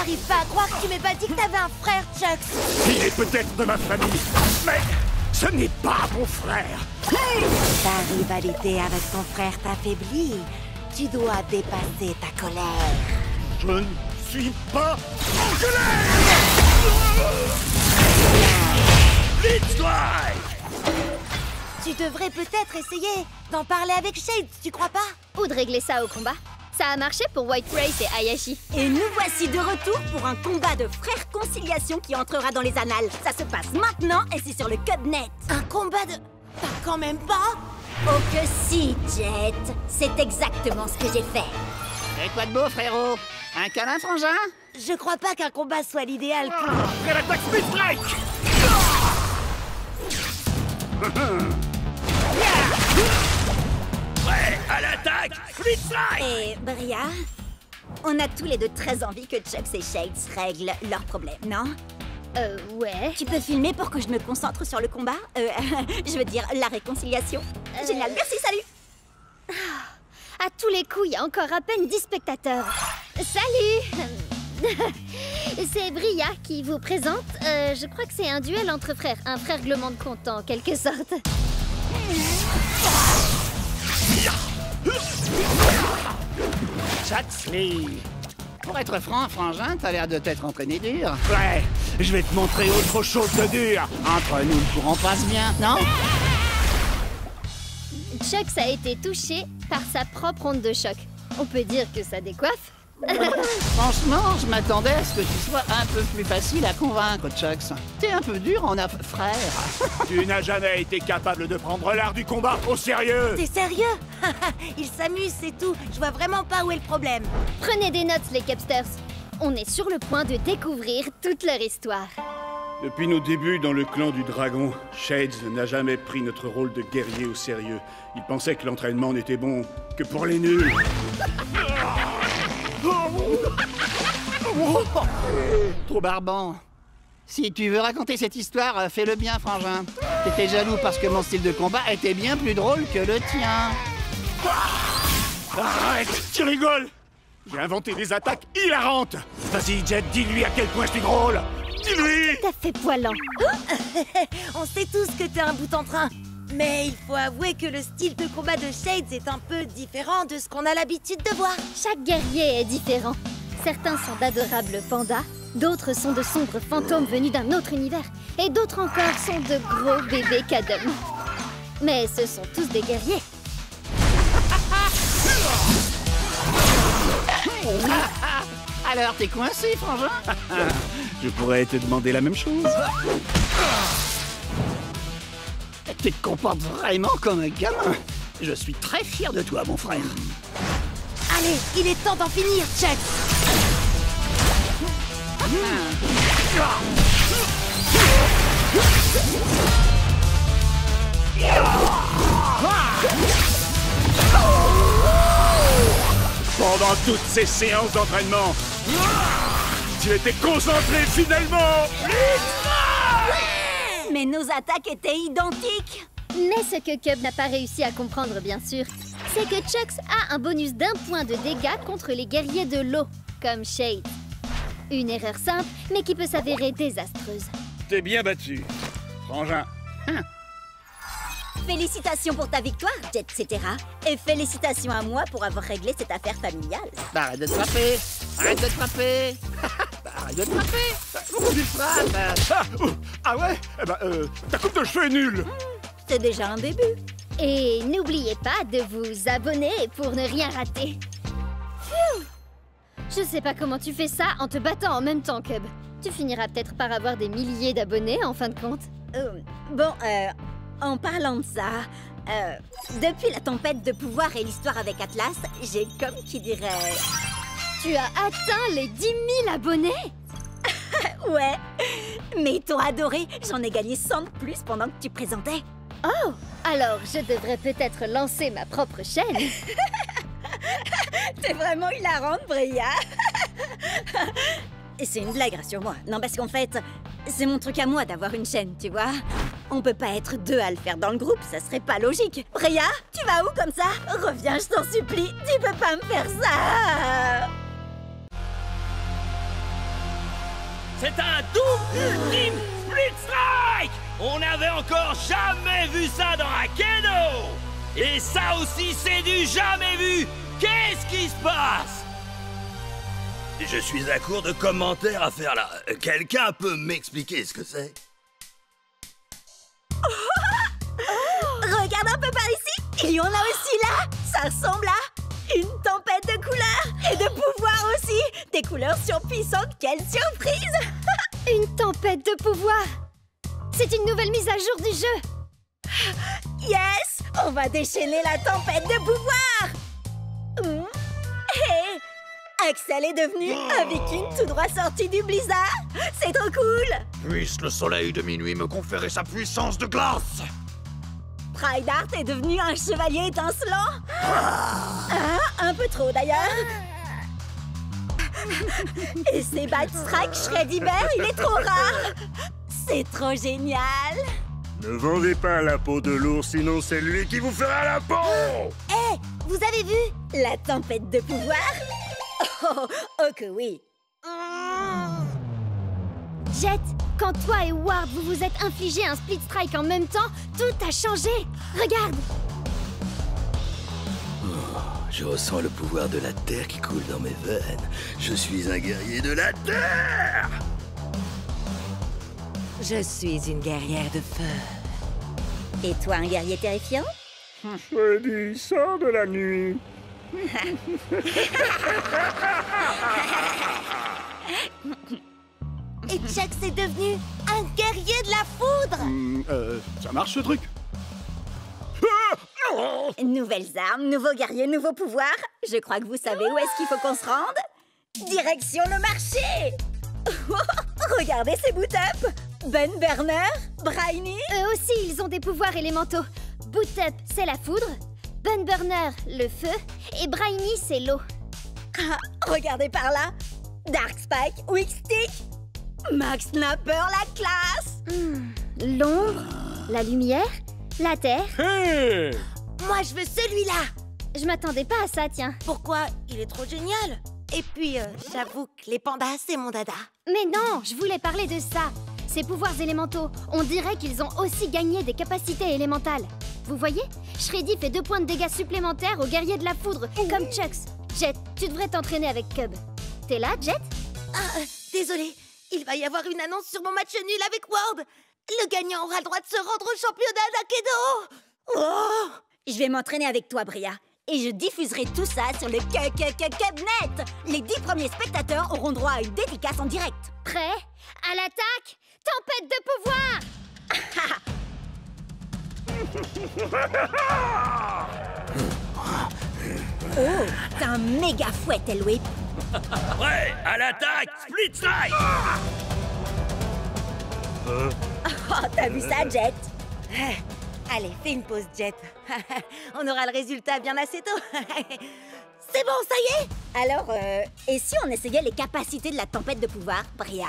J'arrive pas à croire que tu m'aies pas dit que t'avais un frère, Chucks. Il est peut-être de ma famille, mais ce n'est pas mon frère. Ta rivalité avec ton frère t'affaiblit. Tu dois dépasser ta colère. Je ne suis pas en colère. Blitzstrike! Tu devrais peut-être essayer d'en parler avec Shades, tu crois pas? Ou de régler ça au combat. Ça a marché pour White Race et Hayashi. Et nous voici de retour pour un combat de frères conciliation qui entrera dans les annales. Ça se passe maintenant et c'est sur le Cubnet. Un combat de... Bah, quand même pas. Oh que si, Jet. C'est exactement ce que j'ai fait. Et quoi de beau, frérot? Un câlin, frangin? Je crois pas qu'un combat soit l'idéal pour... Après l'attaque Blitzstrike! Prêt à l'attaque Blitzstrike! Et Bria, on a tous les deux très envie que Chucks et Shades règlent leurs problèmes, non? Ouais. Tu peux filmer pour que je me concentre sur le combat? Je veux dire, la réconciliation. Génial, merci, salut! À tous les coups, il y a encore à peine 10 spectateurs. Salut! C'est Bria qui vous présente. Je crois que c'est un duel entre frères. Un frère-glement de compte, en quelque sorte. Chatsley. Pour être franc, frangin, t'as l'air de t'être entraîné dur. Ouais, je vais te montrer autre chose de dur. Entre nous, le courant passe bien, non? Chucks a été touché par sa propre onde de choc. On peut dire que ça décoiffe. Franchement, je m'attendais à ce que tu sois un peu plus facile à convaincre, Chucks. T'es un peu dur en frère. Tu n'as jamais été capable de prendre l'art du combat au sérieux. T'es sérieux? Il s'amuse, c'est tout. Je vois vraiment pas où est le problème. Prenez des notes, les Cubsters. On est sur le point de découvrir toute leur histoire. Depuis nos débuts dans le clan du dragon, Shades n'a jamais pris notre rôle de guerrier au sérieux. Il pensait que l'entraînement n'était bon que pour les nuls. Trop barbant. Si tu veux raconter cette histoire, fais-le bien, frangin. T'étais jaloux parce que mon style de combat était bien plus drôle que le tien. Arrête, tu rigoles. J'ai inventé des attaques hilarantes. Vas-y, Jet, dis-lui à quel point je suis drôle. Dis-lui. T'as fait poilant. On sait tous que t'es un bout en train. Mais il faut avouer que le style de combat de Shades est un peu différent de ce qu'on a l'habitude de voir. Chaque guerrier est différent. Certains sont d'adorables pandas, d'autres sont de sombres fantômes venus d'un autre univers, et d'autres encore sont de gros bébés cadom. Mais ce sont tous des guerriers. Alors, t'es coincé, frangin? Je pourrais te demander la même chose. Tu te comportes vraiment comme un gamin. Je suis très fier de toi, mon frère. Allez, il est temps d'en finir, Chuck. Pendant toutes ces séances d'entraînement, tu étais concentré finalement. Mais nos attaques étaient identiques. Mais ce que Cub n'a pas réussi à comprendre, bien sûr, c'est que Chucks a un bonus d'1 point de dégâts contre les guerriers de l'eau, comme Shade. Une erreur simple, mais qui peut s'avérer désastreuse. T'es bien battu, frangin. Félicitations pour ta victoire, Jet, etc. Et félicitations à moi pour avoir réglé cette affaire familiale. Bah, arrête de te frapper. Arrête de te frapper. Arrête de te frapper. Pourquoi tu te frappes? Ah ouais. Eh ben, ta coupe de cheveux est nulle. C'est déjà un début. Et n'oubliez pas de vous abonner pour ne rien rater. Phew! Je sais pas comment tu fais ça en te battant en même temps, Cub. Tu finiras peut-être par avoir des milliers d'abonnés en fin de compte. En parlant de ça, depuis la tempête de pouvoir et l'histoire avec Atlas, j'ai comme qui dirait... Tu as atteint les 10 000 abonnés? Ouais, mais ils t'ont adoré. J'en ai gagné 100 de plus pendant que tu présentais. Oh! Alors, je devrais peut-être lancer ma propre chaîne. T'es vraiment hilarante, Bria. Et c'est une blague, rassure-moi. Non, parce qu'en fait, c'est mon truc à moi d'avoir une chaîne, tu vois. On peut pas être deux à le faire dans le groupe, ça serait pas logique. Bria, tu vas où comme ça? Reviens, je t'en supplie. Tu peux pas me faire ça. C'est un double ultime split strike! On n'avait encore jamais vu ça dans un Keno! Et ça aussi, c'est du jamais vu! Qu'est-ce qui se passe? Je suis à court de commentaires à faire là. Quelqu'un peut m'expliquer ce que c'est? Regarde un peu par ici. Il y en a aussi là. Ça ressemble à une tempête de couleurs et de pouvoirs aussi. Des couleurs surpuissantes. Quelle surprise! Une tempête de pouvoir! C'est une nouvelle mise à jour du jeu! Yes! On va déchaîner la tempête de pouvoir! Hé! Axel est devenu un viking tout droit sorti du blizzard! C'est trop cool! Puisse le soleil de minuit me conférer sa puissance de glace! Prydart est devenu un chevalier étincelant! Un peu trop d'ailleurs! Et ses Bad Strike Shreddy Bear, il est trop rare! C'est trop génial! Ne vendez pas la peau de l'ours, sinon c'est lui qui vous fera la peau! Hé, vous avez vu? La tempête de pouvoir? Oh que oui! Jet, quand toi et Ward vous vous êtes infligé un split strike en même temps, tout a changé! Regarde! Je ressens le pouvoir de la terre qui coule dans mes veines. Je suis un guerrier de la terre! Je suis une guerrière de feu. Et toi, un guerrier terrifiant? Shreddy, sors de la nuit! Et Chuck est devenu un guerrier de la foudre. Ça marche ce truc? Nouvelles armes, nouveaux guerriers, nouveaux pouvoirs. Je crois que vous savez où est-ce qu'il faut qu'on se rende. Direction le marché. Regardez ces boot-up. Ben Burner, Briny. Eux aussi, ils ont des pouvoirs élémentaux. Boot Up, c'est la foudre. Bun Burner, le feu. Et Briny, c'est l'eau. Regardez par là. Dark Spike, Weak Stick. Max Snapper, la classe. L'ombre, la lumière, la terre. Hey! Moi, je veux celui-là. Je m'attendais pas à ça, tiens. Pourquoi? Il est trop génial. Et puis, j'avoue que les pandas, c'est mon dada. Mais non, je voulais parler de ça. Ces pouvoirs élémentaux, on dirait qu'ils ont aussi gagné des capacités élémentales. Vous voyez? Shreddy fait 2 points de dégâts supplémentaires aux guerriers de la foudre, comme Chucks. Jet, tu devrais t'entraîner avec Cub. T'es là, Jet? Désolé. Il va y avoir une annonce sur mon match nul avec Ward. Le gagnant aura le droit de se rendre au championnat d'Akedo. Oh! Je vais m'entraîner avec toi, Bria. Et je diffuserai tout ça sur le Cubnet. Les 10 premiers spectateurs auront droit à une dédicace en direct. Prêt? À l'attaque? Tempête de pouvoir! Oh, t'as un méga fouet, Elway. Ouais, à l'attaque! Split strike! Oh, t'as vu ça, Jet? Allez, fais une pause, Jet. On aura le résultat bien assez tôt. C'est bon, ça y est? Alors, et si on essayait les capacités de la tempête de pouvoir, Bria?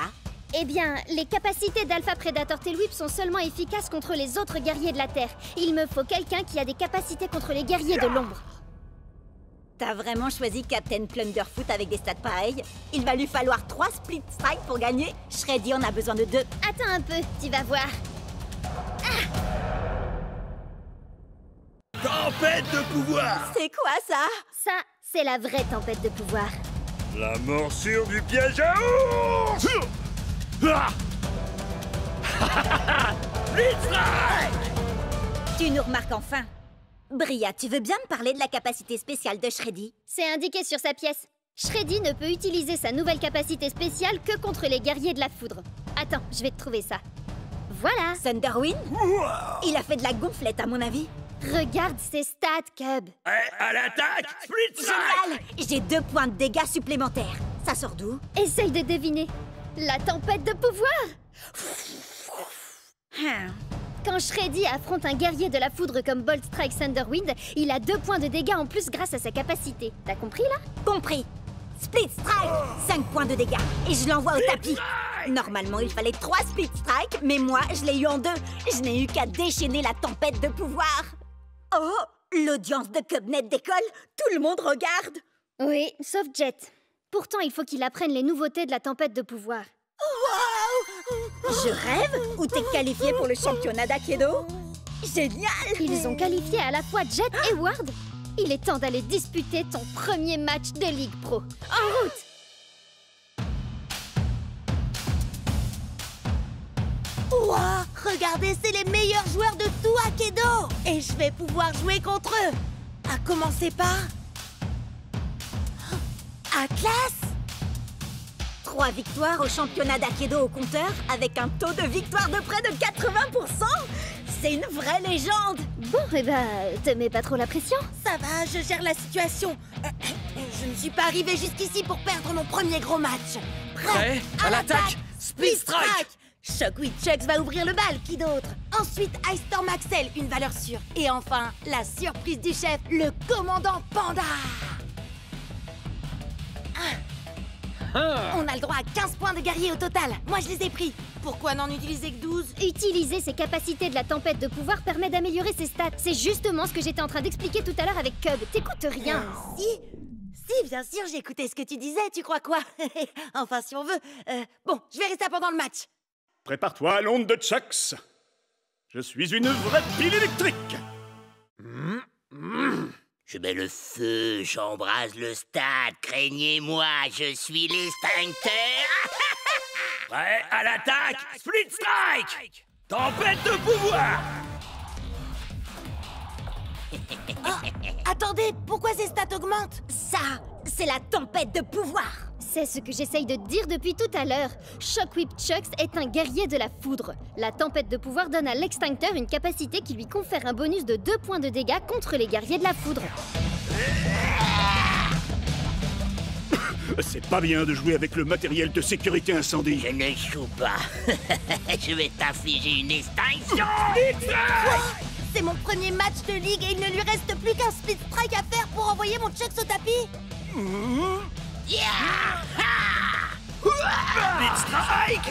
Eh bien, les capacités d'Alpha Predator Tail Whip sont seulement efficaces contre les autres guerriers de la Terre. Il me faut quelqu'un qui a des capacités contre les guerriers de l'ombre. T'as vraiment choisi Captain Plunderfoot avec des stats pareils? Il va lui falloir 3 split strikes pour gagner. Shreddy en a besoin de 2. Attends un peu, tu vas voir. Tempête de pouvoir! C'est quoi ça? Ça, c'est la vraie tempête de pouvoir. La morsure du piège à ours! Split strike! Tu nous remarques enfin. Bria, tu veux bien me parler de la capacité spéciale de Shreddy? C'est indiqué sur sa pièce. Shreddy ne peut utiliser sa nouvelle capacité spéciale que contre les guerriers de la foudre. Attends, je vais te trouver ça. Voilà. Thunderwind? Il a fait de la gonflette, à mon avis. Regarde ses stats, Cub. À l'attaque! Split strike! Génial! J'ai 2 points de dégâts supplémentaires. Ça sort d'où? Essaye de deviner. La tempête de pouvoir! Quand Shreddy affronte un guerrier de la foudre comme Bolt Strike Thunderwind, il a 2 points de dégâts en plus grâce à sa capacité. T'as compris, là? Compris. Split Strike, 5 points de dégâts. Et je l'envoie au tapis. Normalement, il fallait 3 Split Strike, mais moi, je l'ai eu en 2. Je n'ai eu qu'à déchaîner la tempête de pouvoir. Oh, l'audience de Cubnet décolle. Tout le monde regarde. Oui, sauf Jet. Pourtant, il faut qu'il apprenne les nouveautés de la tempête de pouvoir. Wow! Je rêve? Ou t'es qualifié pour le championnat d'Aikido? Génial! Ils ont qualifié à la fois Jet et Ward. Il est temps d'aller disputer ton premier match de Ligue Pro. En route! Ouah, regardez, c'est les meilleurs joueurs de tout Aikido! Et je vais pouvoir jouer contre eux! À commencer par... Atlas! 3 victoires au championnat d'Aikido au compteur, avec un taux de victoire de près de 80%! C'est une vraie légende! Bon, eh ben, te mets pas trop la pression. Ça va, je gère la situation. Je ne suis pas arrivée jusqu'ici pour perdre mon premier gros match. Prêt à l'attaque, Split Strike! Shockwave Chucks va ouvrir le bal, qui d'autre? Ensuite, Ice Storm Axel, une valeur sûre. Et enfin, la surprise du chef, le commandant Panda. On a le droit à 15 points de guerrier au total. Moi, je les ai pris. Pourquoi n'en utiliser que 12? Utiliser ses capacités de la tempête de pouvoir permet d'améliorer ses stats. C'est justement ce que j'étais en train d'expliquer tout à l'heure avec Cub. T'écoutes rien. Si, bien sûr, j'ai écouté ce que tu disais. Tu crois quoi? Enfin, si on veut. Bon, je verrai ça pendant le match. Prépare-toi à l'onde de Chucks. Je suis une vraie pile électrique. Je mets le feu, j'embrase le stade, craignez-moi, je suis l'extincteur. Prêt à l'attaque, Split Strike! Tempête de pouvoir! Attendez, pourquoi ces stats augmentent? Ça, c'est la tempête de pouvoir! C'est ce que j'essaye de te dire depuis tout à l'heure. Shockwave Chucks est un guerrier de la foudre. La tempête de pouvoir donne à l'extincteur une capacité qui lui confère un bonus de 2 points de dégâts contre les guerriers de la foudre. C'est pas bien de jouer avec le matériel de sécurité incendie. Je ne joue pas. Je vais t'infliger une extinction. C'est mon premier match de ligue et il ne lui reste plus qu'un Split Strike à faire pour envoyer mon Chucks au tapis. Split Strike!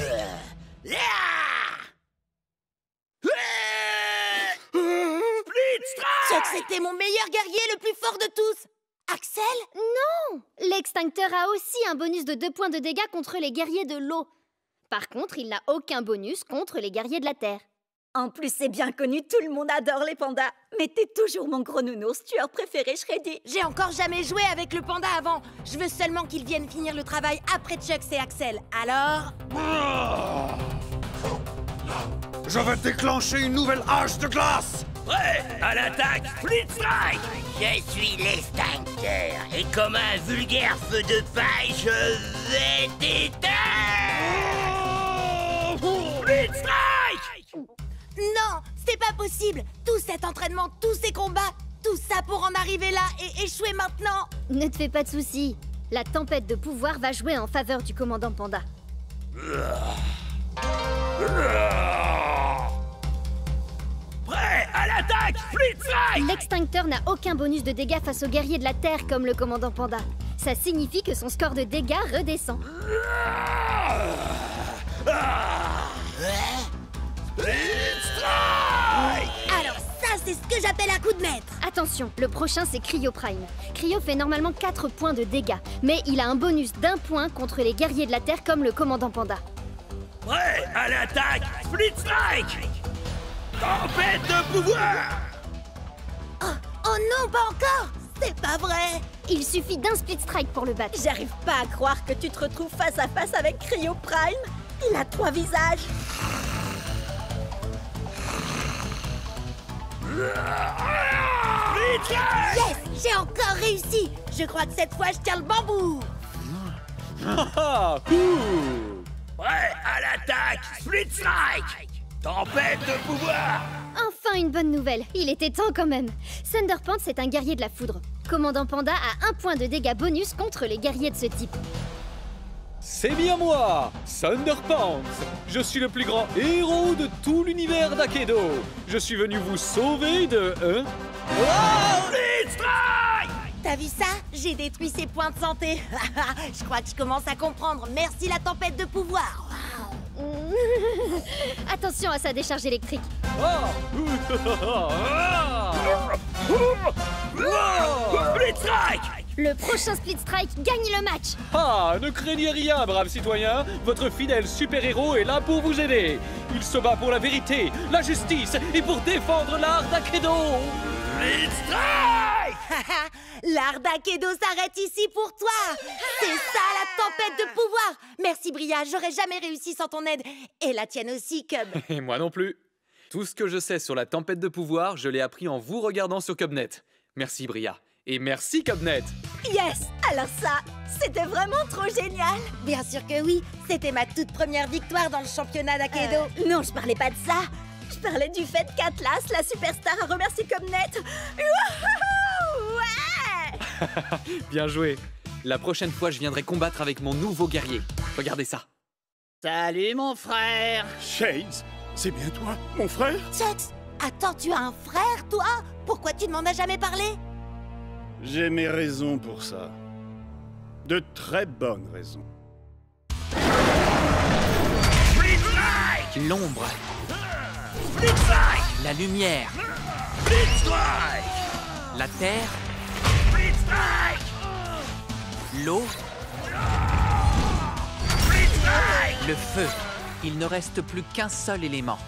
Split Strike! Chucks était mon meilleur guerrier, le plus fort de tous. Axel? Non! L'extincteur a aussi un bonus de 2 points de dégâts contre les guerriers de l'eau. Par contre, il n'a aucun bonus contre les guerriers de la terre. En plus, c'est bien connu, tout le monde adore les pandas. Mais t'es toujours mon gros nounours, tueur préféré, Shreddy. J'ai encore jamais joué avec le panda avant. Je veux seulement qu'il vienne finir le travail après Chucks et Axel. Alors... Je vais déclencher une nouvelle hache de glace! Prêt à l'attaque, Split Strike! Je suis l'extincteur, et comme un vulgaire feu de paille, je vais t'éteindre! Split Strike! Non, c'est pas possible. Tout cet entraînement, tous ces combats, tout ça pour en arriver là et échouer maintenant. Ne te fais pas de soucis. La tempête de pouvoir va jouer en faveur du commandant Panda. Prêt à l'attaque, Split Strike! L'extincteur n'a aucun bonus de dégâts face aux guerriers de la Terre comme le commandant Panda. Ça signifie que son score de dégâts redescend. Split Strike! Alors ça, c'est ce que j'appelle un coup de maître. Attention, le prochain c'est Cryo Prime. Cryo fait normalement 4 points de dégâts, mais il a un bonus d'1 point contre les guerriers de la Terre comme le commandant Panda. Prêt à l'attaque, Split Strike! Tempête de pouvoir! Oh non, pas encore. C'est pas vrai. Il suffit d'un Split Strike pour le battre. J'arrive pas à croire que tu te retrouves face à face avec Cryo Prime. Il a 3 visages. Split Strike! Yes, j'ai encore réussi. Je crois que cette fois, je tiens le bambou. Prêt à l'attaque, Split Strike! Tempête de pouvoir! Enfin une bonne nouvelle, il était temps quand même. Thunderpants est un guerrier de la foudre. Commandant Panda a 1 point de dégâts bonus contre les guerriers de ce type. C'est bien moi, Thunderpants. Je suis le plus grand héros de tout l'univers d'Aikido. Je suis venu vous sauver de... Split Strike! T'as vu ça? J'ai détruit ses points de santé. Je crois que je commence à comprendre. Merci la tempête de pouvoir. Attention à sa décharge électrique. Split Strike! Le prochain Split Strike gagne le match. Ah, ne craignez rien, braves citoyens. Votre fidèle super-héros est là pour vous aider. Il se bat pour la vérité, la justice et pour défendre l'art d'Akedo. Split Strike! L'art d'Akedo s'arrête ici pour toi. C'est ça la tempête de pouvoir. Merci Bria, j'aurais jamais réussi sans ton aide. Et la tienne aussi, Cub. Et moi non plus. Tout ce que je sais sur la tempête de pouvoir, je l'ai appris en vous regardant sur Cubnet. Merci Bria. Et merci Cubnet. Yes! Alors ça, c'était vraiment trop génial! Bien sûr que oui, c'était ma toute première victoire dans le championnat d'Akedo. Non, je parlais pas de ça. Je parlais du fait qu'Atlas, la superstar, a remercié Cubnet. Wouhou! Ouais! Bien joué. La prochaine fois, je viendrai combattre avec mon nouveau guerrier. Regardez ça. Salut mon frère. Shades, c'est bien toi, mon frère? Chucks, attends, tu as un frère, toi? Pourquoi tu ne m'en as jamais parlé? J'ai mes raisons pour ça. De très bonnes raisons. Split Strike! L'ombre, Split Strike! la lumière, Split Strike! la terre, Split Strike! l'eau, Split Strike! le feu. Il ne reste plus qu'un seul élément.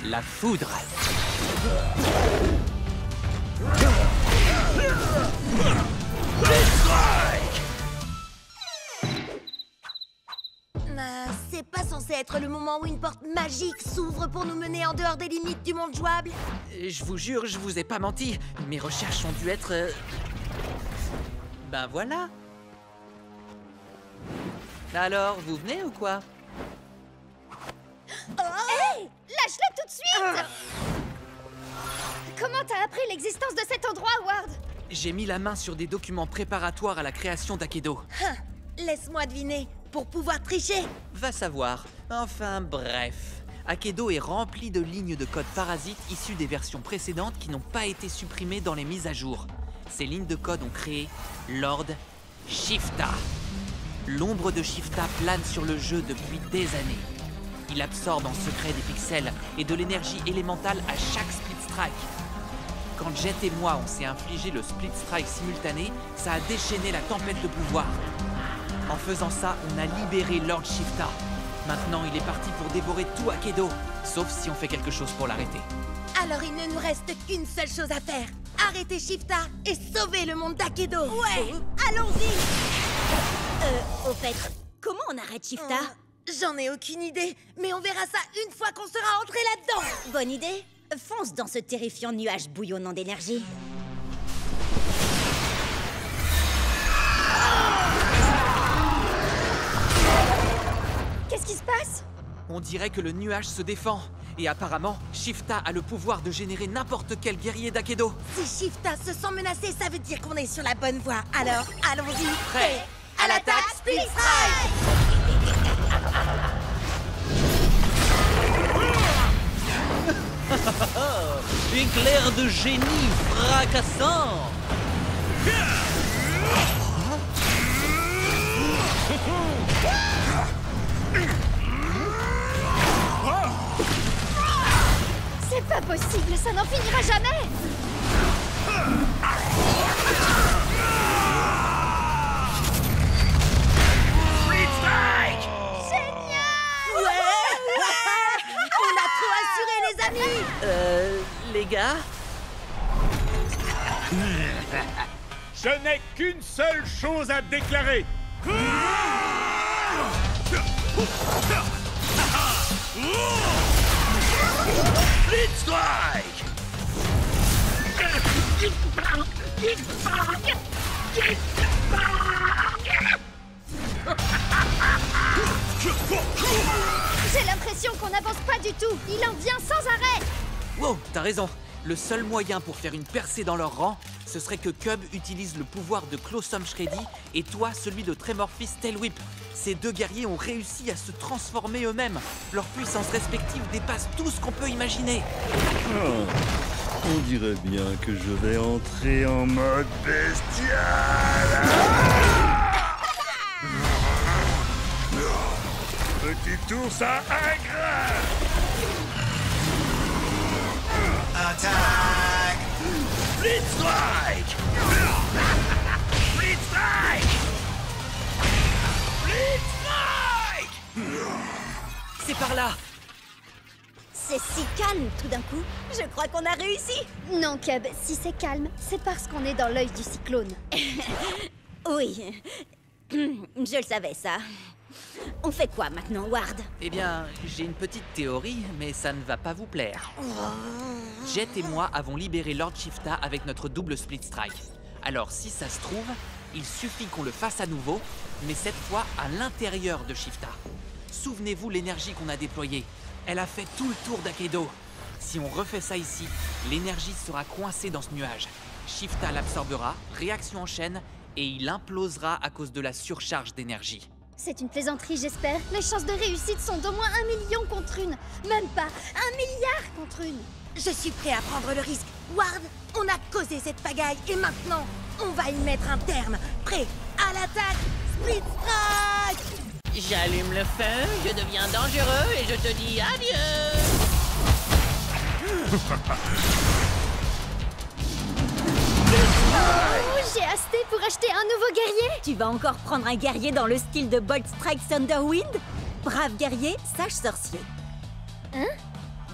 La foudre. Split Strike! C'est pas censé être le moment où une porte magique s'ouvre pour nous mener en dehors des limites du monde jouable? Je vous jure, je vous ai pas menti. Mes recherches ont dû être... Ben voilà. Alors, vous venez ou quoi? Hey! Lâche-le tout de suite! Comment t'as appris l'existence de cet endroit, Ward? J'ai mis la main sur des documents préparatoires à la création d'Akedo. Laisse-moi deviner, pour pouvoir tricher. Va savoir. Enfin, bref. Akedo est rempli de lignes de code parasites issues des versions précédentes qui n'ont pas été supprimées dans les mises à jour. Ces lignes de code ont créé Lord Shifta. L'ombre de Shifta plane sur le jeu depuis des années. Il absorbe en secret des pixels et de l'énergie élémentale à chaque Split Strike. Quand Jet et moi on s'est infligé le Split Strike simultané, ça a déchaîné la tempête de pouvoir. En faisant ça, on a libéré Lord Shifta. Maintenant, il est parti pour dévorer tout Akedo, sauf si on fait quelque chose pour l'arrêter. Alors il ne nous reste qu'une seule chose à faire. Arrêter Shifta et sauver le monde d'Akedo. Ouais! Allons-y! Au fait, comment on arrête Shifta? J'en ai aucune idée, mais on verra ça une fois qu'on sera entré là-dedans. Bonne idée. Fonce dans ce terrifiant nuage bouillonnant d'énergie. Qu'est-ce qui se passe? On dirait que le nuage se défend. Et apparemment, Shifta a le pouvoir de générer n'importe quel guerrier d'Akedo. Si Shifta se sent menacé, ça veut dire qu'on est sur la bonne voie. Alors, allons-y. Prêt à l'attaque, Split Strike! Éclair de génie fracassant! C'est pas possible, ça n'en finira jamais! Split Strike! Génial! Ouais! On a trop assuré, les amis! Les gars? Je n'ai qu'une seule chose à déclarer. Split Strike! J'ai l'impression qu'on n'avance pas du tout. Il en vient sans arrêt. Wow, t'as raison. Le seul moyen pour faire une percée dans leur rang, ce serait que Cub utilise le pouvoir de Closum Shreddy et toi celui de Tremorphis Tail Whip. Ces deux guerriers ont réussi à se transformer eux-mêmes. Leurs puissances respectives dépassent tout ce qu'on peut imaginer. On dirait bien que je vais entrer en mode bestial. Petit ours à ingrat. Attaque! Split Strike! C'est par là. C'est si calme tout d'un coup. Je crois qu'on a réussi. Non, Cub, si c'est calme, c'est parce qu'on est dans l'œil du cyclone. Oui. Je le savais, ça. On fait quoi maintenant, Ward? Eh bien, j'ai une petite théorie, mais ça ne va pas vous plaire. Jet et moi avons libéré Lord Shifta avec notre double split strike. Alors, si ça se trouve, il suffit qu'on le fasse à nouveau, mais cette fois à l'intérieur de Shifta. Souvenez-vous l'énergie qu'on a déployée. Elle a fait tout le tour d'Akedo. Si on refait ça ici, l'énergie sera coincée dans ce nuage. Shifta l'absorbera, réaction en chaîne, et il implosera à cause de la surcharge d'énergie. C'est une plaisanterie, j'espère. Les chances de réussite sont d'au moins 1 million contre une. Même pas 1 milliard contre une. Je suis prêt à prendre le risque. Ward, on a causé cette pagaille et maintenant, on va y mettre un terme. Prêt à l'attaque, Split Strike! J'allume le feu, je deviens dangereux et je te dis adieu. Oh, j'ai hasté pour acheter un nouveau guerrier. Tu vas encore prendre un guerrier dans le style de Bolt Strike Thunderwind? Brave guerrier, sage sorcier. Hein?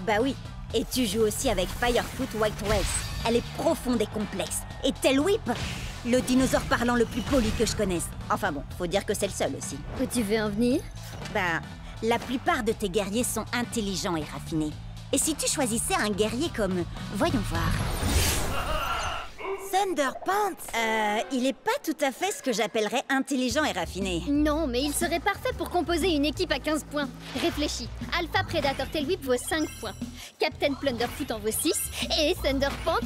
Bah oui. Et tu joues aussi avec Firefoot White Wells. Elle est profonde et complexe. Et Tail Whip, le dinosaure parlant le plus poli que je connaisse. Enfin bon, faut dire que c'est le seul aussi. Où tu veux en venir? Bah, la plupart de tes guerriers sont intelligents et raffinés. Et si tu choisissais un guerrier comme... Voyons voir... Thunderpants! Il est pas tout à fait ce que j'appellerais intelligent et raffiné. Non, mais il serait parfait pour composer une équipe à 15 points. Réfléchis. Alpha Predator Tail Whip vaut 5 points. Captain Plunderfoot en vaut 6. Et Thunderpants,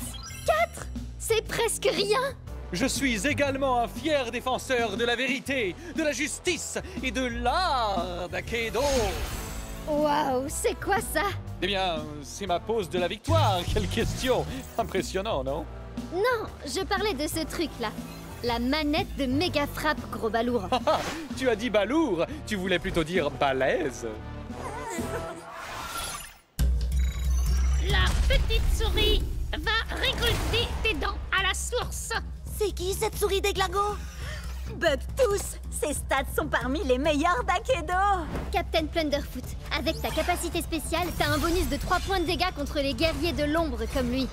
4! C'est presque rien! Je suis également un fier défenseur de la vérité, de la justice et de l'art d'Akedo. Waouh, c'est quoi ça? Eh bien, c'est ma pose de la victoire. Quelle question! Impressionnant, non? Non, je parlais de ce truc-là. La manette de méga frappe, gros balourd. Tu as dit balourd, tu voulais plutôt dire balèze. La petite souris va récolter tes dents à la source. C'est qui cette souris déglingo? Bugtooth, ses stats sont parmi les meilleurs d'Akedo. Captain Plunderfoot, avec ta capacité spéciale, t'as un bonus de 3 points de dégâts contre les guerriers de l'ombre comme lui.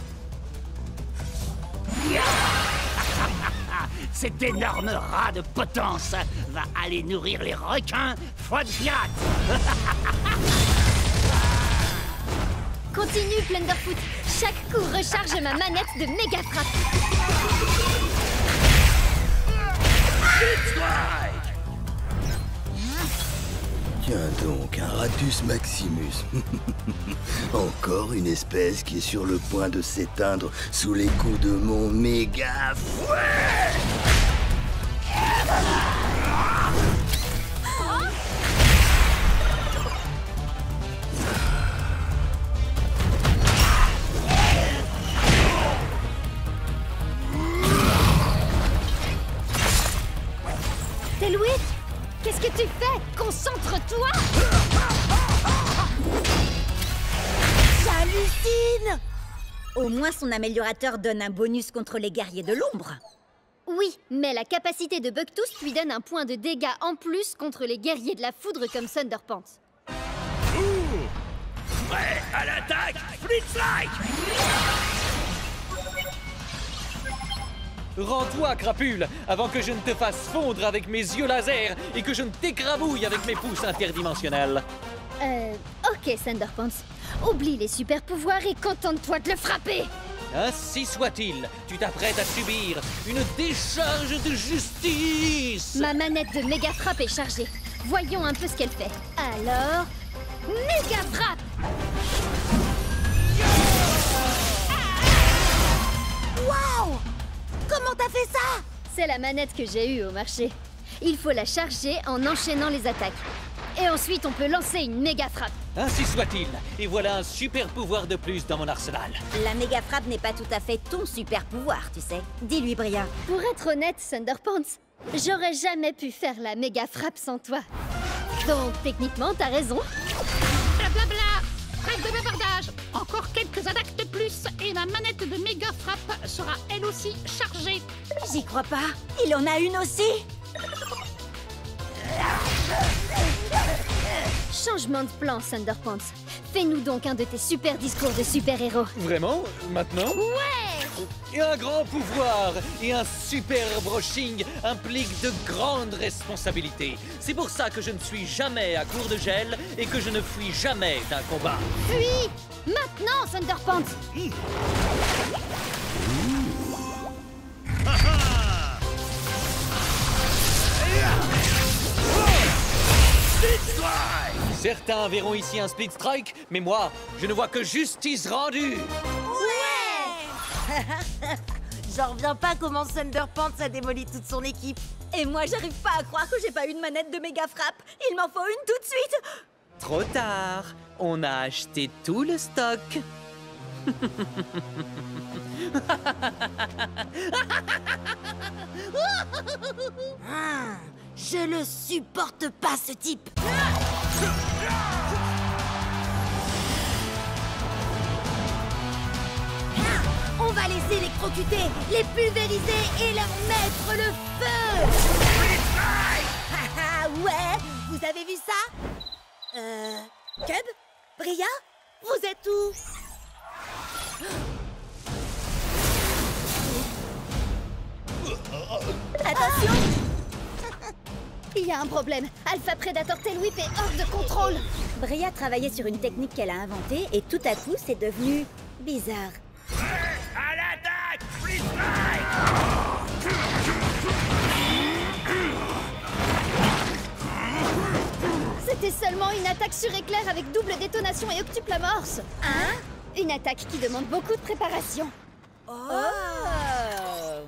Cet énorme rat de potence va aller nourrir les requins foie de pirate. Continue, Plunderfoot. Chaque coup recharge ma manette de méga frappe. Tiens donc, un Ratus Maximus. Encore une espèce qui est sur le point de s'éteindre sous les coups de mon méga fouet. Tail Whip, qu'est-ce que tu fais? Concentre-toi! J'hallucine! Au moins son améliorateur donne un bonus contre les guerriers de l'ombre. Oui, mais la capacité de Bugtooth lui donne un point de dégâts en plus contre les guerriers de la foudre comme Thunderpants. Prêt à l'attaque, Split Strike! Rends-toi, crapule, avant que je ne te fasse fondre avec mes yeux laser et que je ne t'écrabouille avec mes pouces interdimensionnels. Ok, Thunderpants. Oublie les super pouvoirs et contente-toi de le frapper. Ainsi soit-il, tu t'apprêtes à subir une décharge de justice. Ma manette de méga frappe est chargée. Voyons un peu ce qu'elle fait. Alors, méga frappe! Waouh! Comment t'as fait ça? C'est la manette que j'ai eue au marché. Il faut la charger en enchaînant les attaques. Et ensuite, on peut lancer une méga frappe. Ainsi soit-il, et voilà un super pouvoir de plus dans mon arsenal. La méga frappe n'est pas tout à fait ton super pouvoir, tu sais. Dis-lui, Bria. Pour être honnête, Thunderpants, j'aurais jamais pu faire la méga frappe sans toi. Donc, techniquement, t'as raison. Blablabla. Trêve de bavardage. Encore quelques attaques de plus et ma manette de méga frappe sera elle aussi chargée. J'y crois pas. Il en a une aussi. Changement de plan, Thunderpants. Fais-nous donc un de tes super discours de super-héros. Vraiment? Maintenant? Ouais! Et un grand pouvoir et un super brushing impliquent de grandes responsabilités. C'est pour ça que je ne suis jamais à court de gel et que je ne fuis jamais d'un combat. Fuis! Maintenant, Thunderpants! Certains verront ici un split strike, mais moi, je ne vois que justice rendue. Ouais. J'en reviens pas comment Thunderpants a démoli toute son équipe. Et moi, j'arrive pas à croire que j'ai pas une manette de méga frappe. Il m'en faut une tout de suite. Trop tard. On a acheté tout le stock. Je le supporte pas, ce type. On va les électrocuter, les pulvériser et leur mettre le feu. Ouais, vous avez vu ça? Cub? Bria? Vous êtes où? Attention! Il y a un problème. Alpha Predator Tailwhip est hors de contrôle. Bria travaillait sur une technique qu'elle a inventée et tout à coup, c'est devenu bizarre. À l'attaque! Split Strike! C'était seulement une attaque sur éclair avec double détonation et octuple amorce. Hein? Une attaque qui demande beaucoup de préparation. Waouh!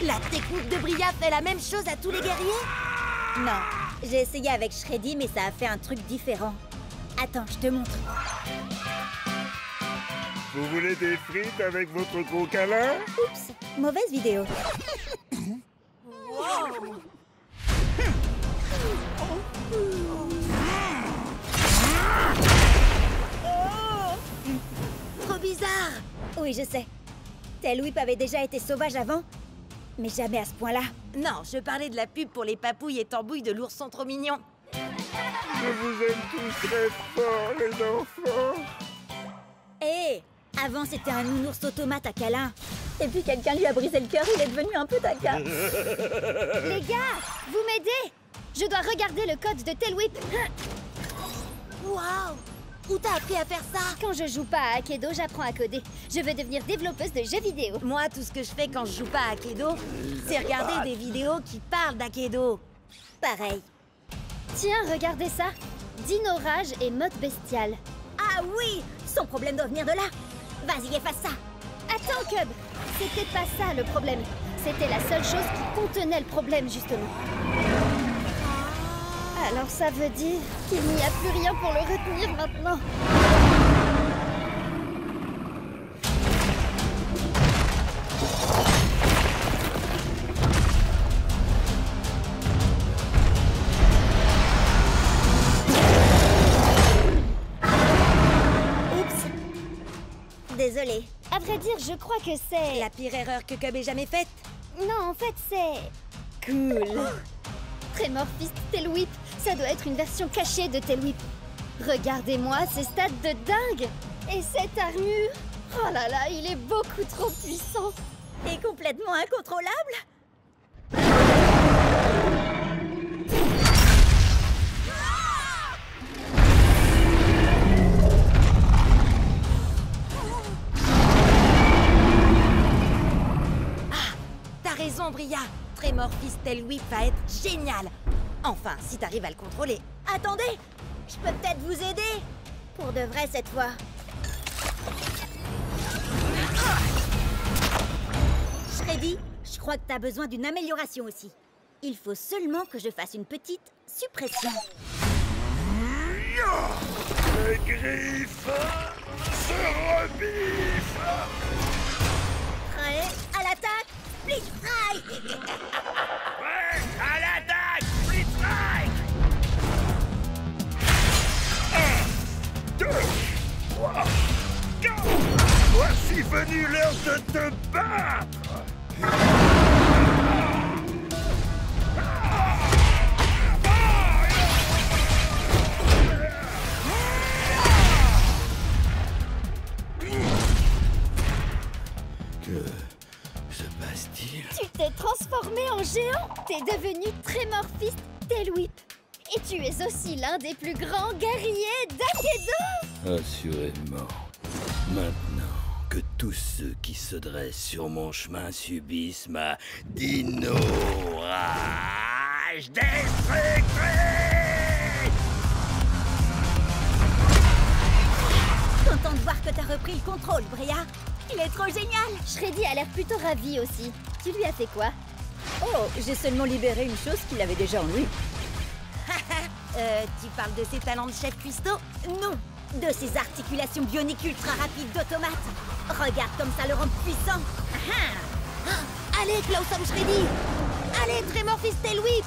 La technique de Bria fait la même chose à tous les guerriers? Non, j'ai essayé avec Shreddy, mais ça a fait un truc différent. Attends, je te montre. Vous voulez des frites avec votre gros câlin? Oups, mauvaise vidéo. Wow. Trop bizarre. Oui, je sais. Tailwhip avait déjà été sauvage avant, mais jamais à ce point-là. Non, je parlais de la pub pour les papouilles et tambouilles de l'ourson trop mignon. Je vous aime tous très fort, les enfants. Hé, avant c'était un nounours automate à câlin. Et puis quelqu'un lui a brisé le cœur, il est devenu un peu taquin. Les gars, vous m'aidez? Je dois regarder le code de Tailwhip. Waouh! Où t'as appris à faire ça? Quand je joue pas à Akedo, j'apprends à coder. Je veux devenir développeuse de jeux vidéo. Moi, tout ce que je fais quand je joue pas à Akedo, c'est regarder des vidéos qui parlent d'Akedo. Pareil. Tiens, regardez ça. Dino Rage et mode bestial. Ah oui! Son problème doit venir de là. Vas-y, efface ça. Attends, Cub. C'était pas ça le problème. C'était la seule chose qui contenait le problème, justement. Alors ça veut dire qu'il n'y a plus rien pour le retenir maintenant. Oups. Désolée. À vrai dire, je crois que c'est... La pire erreur que Cub ait jamais faite. Non, en fait, c'est... cool. Tremorfist Tailwhip, ça doit être une version cachée de Tailwhip. Regardez-moi ces stats de dingue. Et cette armure. Oh là là, il est beaucoup trop puissant. Et complètement incontrôlable. T'as raison, Bria. Tremorfist Tailwhip va être génial. Enfin, si t'arrives à le contrôler. Attendez, je peux peut-être vous aider. Pour de vrai cette fois. Shreddy, je crois que t'as besoin d'une amélioration aussi. Il faut seulement que je fasse une petite suppression. Les griffes se rebiffent. Prêt à l'attaque, Split Strike. Ouais, à l'attaque! Split Strike! 1, 2, 3, 4. Voici venu l'heure de te battre. T'es devenu Tremorphist Tailwhip. Et tu es aussi l'un des plus grands guerriers d'Akedo. Assurément. Maintenant que tous ceux qui se dressent sur mon chemin subissent ma dino rage destructrice. Content de voir que t'as repris le contrôle, Bria. Il est trop génial. Shreddy a l'air plutôt ravi aussi. Tu lui as fait quoi? Oh, j'ai seulement libéré une chose qu'il avait déjà en lui. Tu parles de ses talents de chef cuistot? Non, de ses articulations bioniques ultra rapides d'automate. Regarde comme ça le rend puissant. Allez, Blossom Shreddy! Allez, Tremorphist Tailwhip!